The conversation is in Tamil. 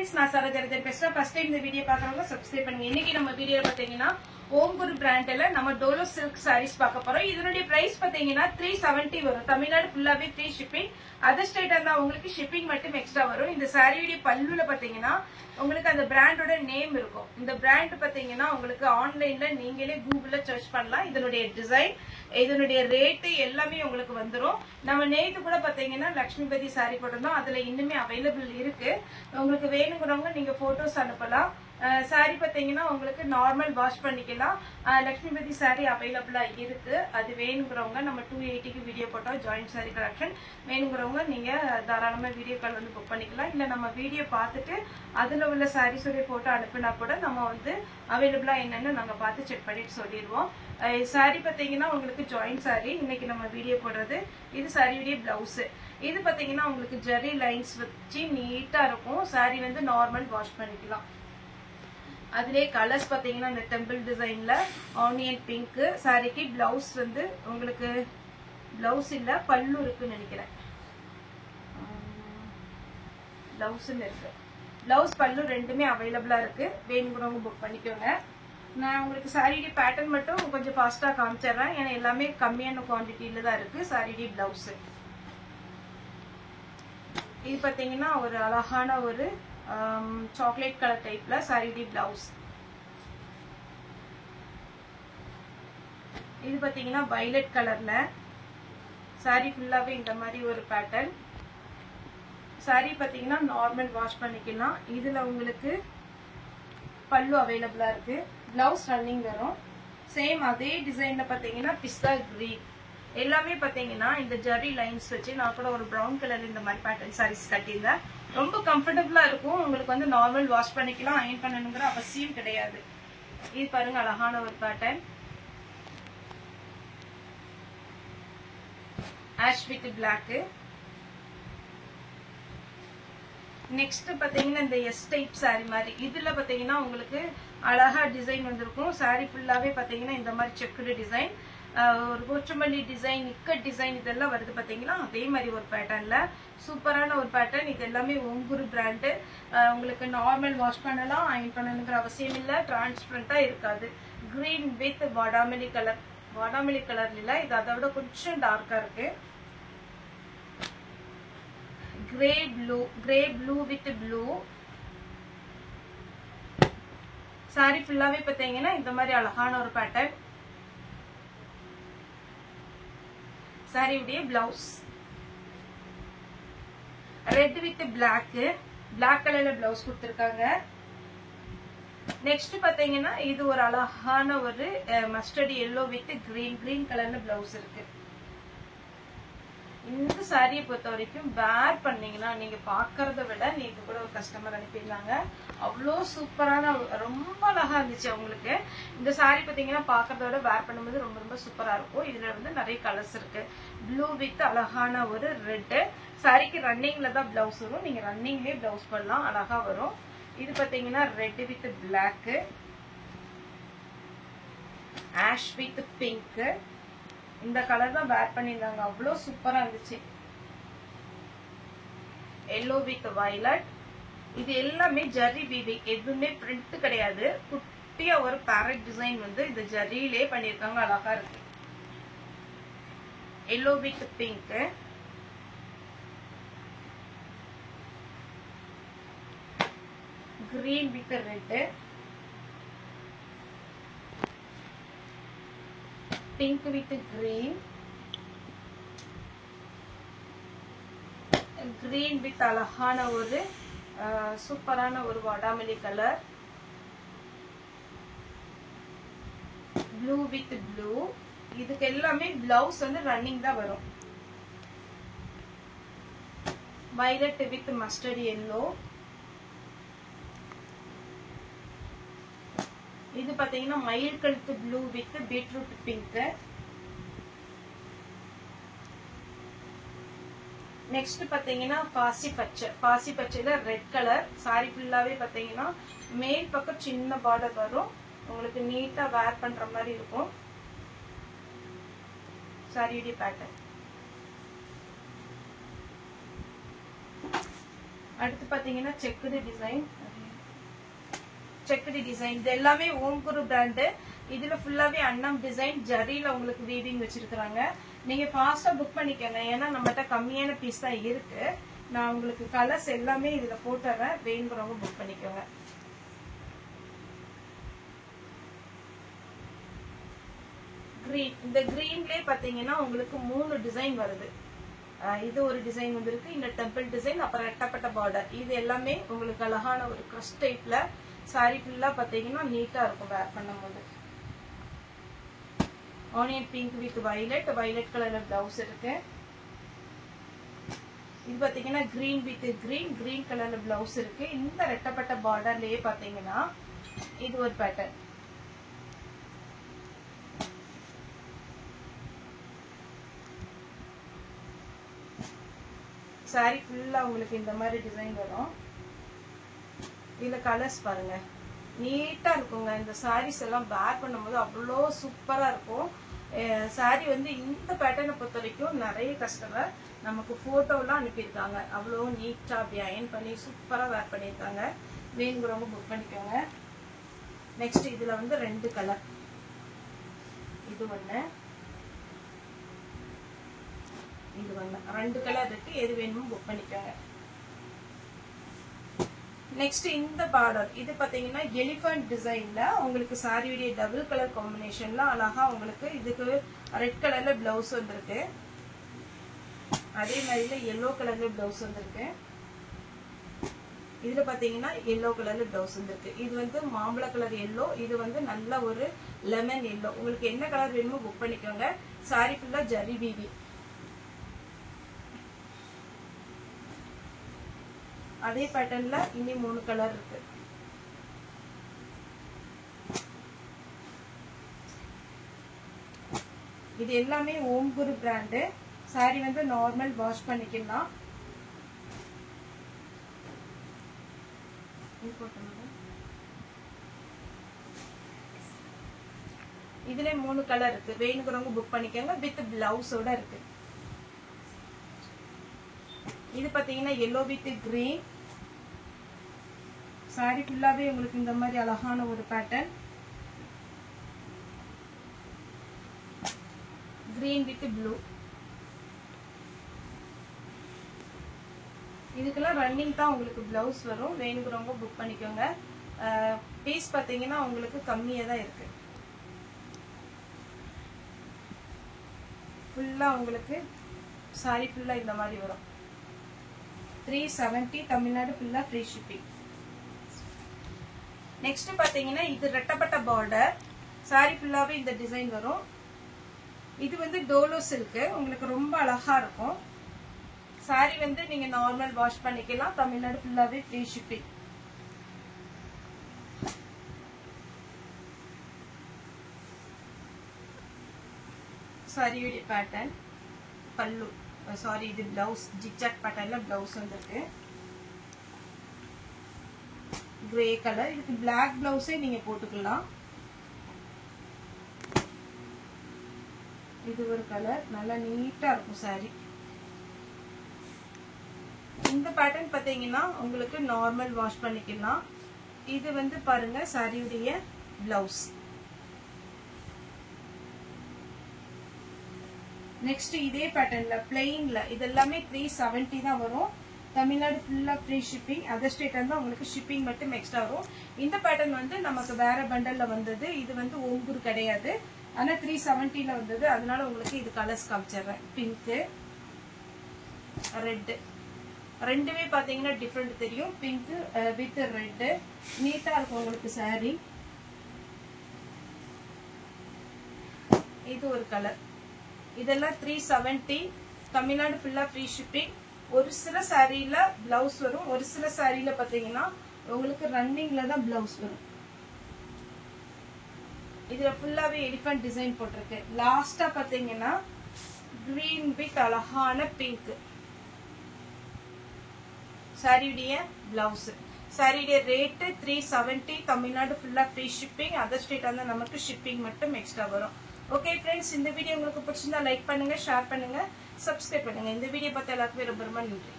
friends, நான் சரோஜா பேசுறேன். ஃபர்ஸ்ட் டைம் இந்த வீடியோ பார்க்கறவங்க சப்ஸ்கிரைப் பண்ணுங்க. இன்னைக்கு நம்ம வீடியோல பாத்தீங்கன்னா ஓம் குரு பிராண்ட்ல நம்ம டோலோ சில்க் சாரீஸ் பார்க்க போறோம். இதனுடைய பிரைஸ் பாத்தீங்கன்னா 370 வரும். தமிழ்நாடு ஃபுல்லாவே ஃப்ரீ ஷிப்பிங். அதர் ஸ்டேட்டா இருந்தா உங்களுக்கு ஷிப்பிங் மட்டும் எக்ஸ்ட்ரா வரும். இந்த சாரியுடைய பல்லுல பாத்தீங்கன்னா உங்களுக்கு அந்த பிராண்டோட நேம் இருக்கும். இந்த பிராண்ட் பாத்தீங்கன்னா உங்களுக்கு ஆன்லைன்ல நீங்களே கூகுள்ல சர்ச் பண்ணலாம். இதனுடைய டிசைன், இதனுடைய ரேட் எல்லாமே உங்களுக்கு வந்துரும். நம்ம நேத்து கூட பாத்தீங்கன்னா லட்சுமிபதி சாரி போட்டிருந்தோம். அதுல இன்னுமே அவைலபிள் இருக்கு. உங்களுக்கு வேணுங்கிறவங்க நீங்க போட்டோஸ் அனுப்பலாம். சாரி பாத்தீங்கன்னா உங்களுக்கு நார்மல் வாஷ் பண்ணிக்கலாம். லட்சுமிபதி சாரி அவைலபிளா இருக்கு. அது வேணுங்கிறவங்க நம்ம 280க்கு வீடியோ போட்டோம். ஜாயிண்ட் சாரி கலெக்ஷன் வேணுங்கிறவங்க நீங்க தாராளமா வீடியோ கால் வந்து புக் பண்ணிக்கலாம். இல்ல நம்ம வீடியோ பார்த்துட்டு அதுல உள்ள சாரீஸோட போட்டோ அனுப்பினா கூட நம்ம வந்து அவைலபிளா என்னன்னு நாங்க பார்த்து செக் பண்ணிட்டு சொல்லிடுவோம். சாரி பாத்தீங்கன்னா உங்களுக்கு ஜாயிண்ட் சாரி இன்னைக்கு நம்ம வீடியோ போடுறது. இது சாரியுடைய பிளவுஸ். இது பாத்தீங்கன்னா உங்களுக்கு ஜெரி லைன்ஸ் வச்சு நீட்டா இருக்கும். சாரி வந்து நார்மல் வாஷ் பண்ணிக்கலாம். அதுலயே கலர்ஸ் பாத்தீங்கன்னா இந்த டெம்பிள் டிசைன்ல ஆனியன் பிங்க் சாரிக்கு பிளவுஸ் வந்து உங்களுக்கு பிளவுஸ் இல்ல பல்லு இருக்குன்னு நினைக்கிறேன். பிளவுஸ் இருக்கு. பிளவுஸ் பல்லு ரெண்டுமே அவைலபிளா இருக்கு. வேணுங்கிறவங்க புக் பண்ணிக்கோங்க. நான் உங்களுக்கு சாரியுடைய பேட்டர்ன் மட்டும் கொஞ்சம் ஃபாஸ்டா காமிச்சிடுறேன். ஏன்னா எல்லாமே கம்மியான குவான்டிட்டியில தான் இருக்கு. சாரியுடைய பிளவுஸ் இது பாத்தீங்கன்னா ஒரு அழகான ஒரு சாக்லேட் கலர் டைப்ல சாரியுடைய பிளவுஸ். இது பாத்தீங்கன்னா வயலட் கலர்ல சாரி ஃபுல்லாவே இந்த மாதிரி ஒரு பேட்டர்ன். சாரி பாத்தீங்கன்னா நார்மல் வாஷ் பண்ணிக்கலாம். இதுல உங்களுக்கு பல்லு அவைலபிளா இருக்கு. பிளவுஸ் ரன்னிங் வரும். சேம் அதே டிசைன்ல பாத்தீங்கன்னா பிஸ்தா கிரீன் எல்லாமே பாத்தீங்கன்னா இந்த ஜெரி லைன்ஸ் வச்சு நான் கூட ஒரு பிரவுன் கலர் இந்த மாதிரி பேட்டர்ன் சாரீஸ் கட்டியிருந்தேன். ரொம்ப கம்ஃபர்டபுளா இருக்கும். உங்களுக்கு வந்து நார்மல் வாஷ் பண்ணிக்கலாம். அயன் பண்ணணுங்கிற அவசியம் கிடையாது. இது பாருங்க அழகான ஒரு pattern. Ash with black. Next பாத்தீங்கன்னா இந்த எஸ் டைப் சாரி மாதிரி இதுல பாத்தீங்கன்னா உங்களுக்கு அழகா டிசைன் வந்திருக்கும். சாரி ஃபுல்லாவே பாத்தீங்கன்னா இந்த மாதிரி செக்குடு டிசைன், ஒரு போச்சமல்லி டிசைன், இக்கட் டிசைன் இதெல்லாம் வருது பாத்தீங்கன்னா அதே மாதிரி ஒரு பேட்டர்ன்ல சூப்பரான ஒரு பேட்டர்ன். இது எல்லாமே ஓம் குரு பிராண்ட். உங்களுக்கு நார்மல் வாஷ் பண்ணலாம், அயன் பண்ணணுங்கிற அவசியம் இல்ல. டிரான்ஸ்பரண்டா இருக்காது. கிரீன் வித் வாடாமல்லி கலர். வாடாமல்லி கலர் இல்ல, இது அதை விட கொஞ்சம் டார்க்கா இருக்கு. Grey blue with blue. Sari ஃபுல்லாவே பாத்தீங்கன்னா இந்த மாதிரி அழகான ஒரு பேட்டர்ன். சாரியுடைய blouse red with black. Black கலர்ல பிளவுஸ் கொடுத்திருக்காங்க. நெக்ஸ்ட் பாத்தீங்கன்னா இது ஒரு அழகான ஒரு மஸ்டர்ட் எல்லோ வித் கிரீன் கலர்ல பிளவுஸ் இருக்கு. இந்த சாரியை பொறுத்த வரைக்கும் வேர் பண்ணீங்கன்னா நீங்க பாக்குறத விட நேற்று கூட ஒரு கஸ்டமர் அனுப்பியிருந்தாங்க. அவ்வளோ சூப்பரான ரொம்ப அழகா இருந்துச்சு அவங்களுக்கு. இந்த சாரி பாத்தீங்கன்னா பாக்குறத விட வேர் பண்ணும்போது ரொம்ப ரொம்ப சூப்பரா இருக்கும். இதுல வந்து நிறைய கலர்ஸ் இருக்கு. ப்ளூ வித் அழகான ஒரு ரெட். சாரிக்கு ரன்னிங்ல தான் பிளவுஸ் வரும். நீங்க ரன்னிங்லயே பிளவுஸ் பண்ணலாம், அழகா வரும். இது பாத்தீங்கன்னா red with black, ash with pink. இந்த கலர் தான் வேர் பண்ணியிருந்தாங்க. அவ்வளோ சூப்பரா இருந்துச்சு. Yellow with violet. இது எல்லாமே ஜரி வீவிங், எதுவுமே பிரிண்ட் கிடையாது. குட்டியா ஒரு பேரட் டிசைன் வந்து இந்த ஜரியிலே பண்ணிருக்காங்க, அழகா இருக்கு. Yellow with pink. Green with red. Pink with green. Green with அழகான ஒரு சூப்பரான ஒரு வாடாமல்லி கலர். Blue with blue. இதுக்கு எல்லாமே பிளவுஸ் வந்து ரன்னிங் தான் வரும். Violet with mustard yellow. இது பாத்தீங்கன்னா மயில் கழுத்து blue with beetroot pink. Next பாத்தீங்கன்னா பாசி பச்சை. பாசி பச்சையில ரெட் கலர். சாரி ஃபுல்லாவே பாத்தீங்கன்னா மேல் பக்கம் சின்ன பார்டர் வரும். உங்களுக்கு நீட்டா வேர் பண்ற மாதிரி இருக்கும். சாரியுடைய பேட்டர்ன் அடுத்து பாத்தீங்கன்னா செக்குடு டிசைன். செக்குடு டிசைன் இது எல்லாமே ஓம் குரு பிராண்ட். இதுல ஃபுல்லாவே அன்னம் டிசைன் ஜரியில உங்களுக்கு வீவிங் வச்சிருக்காங்க. நீங்க ஃபாஸ்டா புக் பண்ணிக்கங்க, ஏன்னா நம்மகிட்ட கம்மியான பீஸ் தான் இருக்கு. நான் உங்களுக்கு கலர்ஸ் எல்லாமே இதுல போட்டுறேன், வேணுங்கிறவங்க புக் பண்ணிக்கோங்க. கிரீன், இந்த கிரீன்லயே பாத்தீங்கன்னா உங்களுக்கு 3 டிசைன் வருது. இது ஒரு டிசைன் வந்திருக்கு, இந்த டெம்பிள் டிசைன், அப்புறம் ரெட்டப்பட்ட பார்டர். இது எல்லாமே உங்களுக்கு அழகான ஒரு கிரஷ் டைப்ல சாரி ஃபுல்லா பாத்தீங்கன்னா நீட்டா இருக்கும் வேர் பண்ணும்போது. Onion pink with violet, violet கலர்ல பிளவுஸ் இருக்கு. இது பாத்தீங்கன்னா கிரீன் வித் கிரீன், கிரீன் கலர்ல பிளவுஸ் இருக்கு. இந்த ரெட்டப்பட்ட பார்டர்லயே பாத்தீங்கன்னா இது ஒரு பேட்டர்ன். சாரி ஃபுல்லா உங்களுக்கு இந்த மாதிரி டிசைன் வரும். இதுல கலர்ஸ் பாருங்க, நீட்டா இருக்குங்க. இந்த சாரீஸ் எல்லாம் வேர் பண்ணும்போது அவ்வளோ சூப்பரா இருக்கும். சாரி வந்து இந்த பேட்டர்னை பொறுத்த வரைக்கும் நிறைய கஸ்டமர் நமக்கு போட்டோலாம் அனுப்பியிருக்காங்க. அவ்வளோ நீட்டா அப்படி அயன் பண்ணி சூப்பரா வேர் பண்ணியிருக்காங்க. வேணுங்கிறவங்க புக் பண்ணிக்கோங்க. நெக்ஸ்ட் இதுல வந்து 2 கலர், இது ஒண்ணு, இது ஒண்ணு, 2 கலர் இருக்கு. எது வேணுமோ புக் பண்ணிக்கோங்க. நெக்ஸ்ட் இந்த பார்டர், இது பாத்தீங்கன்னா எலிஃபண்ட் டிசைன்ல உங்களுக்கு சாரியுடைய டபுள் கலர் காம்பினேஷன்ல அழகா உங்களுக்கு இதுக்கு ரெட் கலர்ல பிளவுஸ் வந்திருக்கு. அதே மாதிரில எல்லோ கலர்ல பிளவுஸ் வந்திருக்கு. இதுல பாத்தீங்கன்னா எல்லோ கலர்ல பிளவுஸ் வந்திருக்கு. இது வந்து மாம்பழ கலர் எல்லோ, இது வந்து நல்ல ஒரு லெமன் எல்லோ. உங்களுக்கு என்ன கலர் வேணுமோ புக் பண்ணிக்கோங்க. சாரி ஃபுல்லா ஜரி வீவி. அதே பேட்டர்ன்ல இன்னும் 3 கலர் இருக்கு. இது எல்லாமே ஓம் குரு பிராண்ட். சாரி வந்து நார்மல் வாஷ் பண்ணிக்கலாம். இதுல 3 கலர் இருக்கு. வேணுங்கிறவங்க புக் பண்ணிக்கோங்க. வித் பிளவுஸோட இருக்கு. இது பாத்தீங்கன்னா எல்லோ வித் கிரீன். சாரி ஃபுல்லாவே உங்களுக்கு இந்த மாதிரி அழகான ஒரு பேட்டர்ன். Green with blue. இதுக்கெல்லாம் ரன்னிங் தான் உங்களுக்கு பிளவுஸ் வரும். வேணுங்கிறவங்க புக் பண்ணிக்கோங்க. பீஸ் பாத்தீங்கன்னா உங்களுக்கு கம்மியா தான் இருக்கு. ஃபுல்லா உங்களுக்கு சாரி ஃபுல்லா இந்த மாதிரி வரும். 370 தமிழ்நாடு ஃபுல்லா ஃப்ரீ ஷிப்பிங். நெக்ஸ்ட் பாத்தீங்கன்னா இது ரெட்டப்பட்ட பார்டர். சாரி ஃபுல்லாவே இந்த டிசைன் வரும். இது வந்து டோலோ சில்க், உங்களுக்கு ரொம்ப அழகா இருக்கும். சாரி வந்து நீங்க நார்மல் வாஷ் பண்ணிக்கலாம். தமிழ்நாடு ஃபுல்லாவே ஃப்ரீ ஷிப்பிங். சாரியோட பேட்டர்ன் பல்லு, சாரி இது பிளவுஸ் ஜிக்ஜாக் பேட்டர்ன்ல பிளவுஸ் வந்திருக்கு. கிரே கலர், இதுக்கு பிளாக் பிளவுஸே நீங்க போட்டுக்கலாம். இது ஒரு கலர், நல்லா நீட்டா இருக்கும் சாரி. இந்த பேட்டர்ன் பாத்தீங்கன்னா உங்களுக்கு நார்மல் வாஷ் பண்ணிக்கலாம். இது வந்து பாருங்க சாரியுடைய பிளவுஸ். நெக்ஸ்ட் இதே பேட்டர்ன்ல பிளெயின்ல இது எல்லாமே 370 தான் வரும். தமிழ்நாடு ஃபுல்லா ஃப்ரீ ஷிப்பிங். அதர் ஸ்டேட் இருந்தா உங்களுக்கு ஷிப்பிங் மட்டும் எக்ஸ்ட்ரா வரும். இந்த பேட்டர்ன் வந்து நமக்கு வேற பண்டல்ல வந்தது. இது வந்து ஓம் குரு கிடையாது, ஆனா 370ல வந்தது. அதனால உங்களுக்கு இது கலர்ஸ் காமிச்சிடுறேன். பிங்க், ரெட், ரெண்டுமே பாத்தீங்கன்னா டிஃபரெண்ட் தெரியும். பிங்க் வித் ரெட் நீட்டா இருக்கும் உங்களுக்கு சாரி. இது ஒரு கலர். இதெல்லாம் 370 தமிழ்நாடு ஃபுல்லா ஃப்ரீ ஷிப்பிங். ஒரு சில சாரியில பிளவுஸ் வரும், ஒரு சில சாரியில பாத்தீங்கன்னா உங்களுக்கு ரன்னிங்ல தான் பிளவுஸ் வரும். இதுல ஃபுல்லாவே எலிஃபண்ட் டிசைன் போட்டிருக்கு. லாஸ்டா பாத்தீங்கன்னா கிரீன் வித் அழகான பிங்க் சாரியுடைய பிளவுஸ். சாரியுடைய ரேட் 370 தமிழ்நாடு ஃபுல்லா ஃப்ரீ ஷிப்பிங். அதர் ஸ்டேட் வந்து நமக்கு ஷிப்பிங் மட்டும் எக்ஸ்ட்ரா வரும். ஓகே ஃப்ரெண்ட்ஸ், இந்த வீடியோ உங்களுக்கு பிடிச்சிருந்தா லைக் பண்ணுங்க, ஷேர் பண்ணுங்க, சப்ஸ்கிரைப் பண்ணுங்க. இந்த வீடியோ பார்த்த எல்லாருக்குமே ரொம்ப ரொம்ப நன்றி.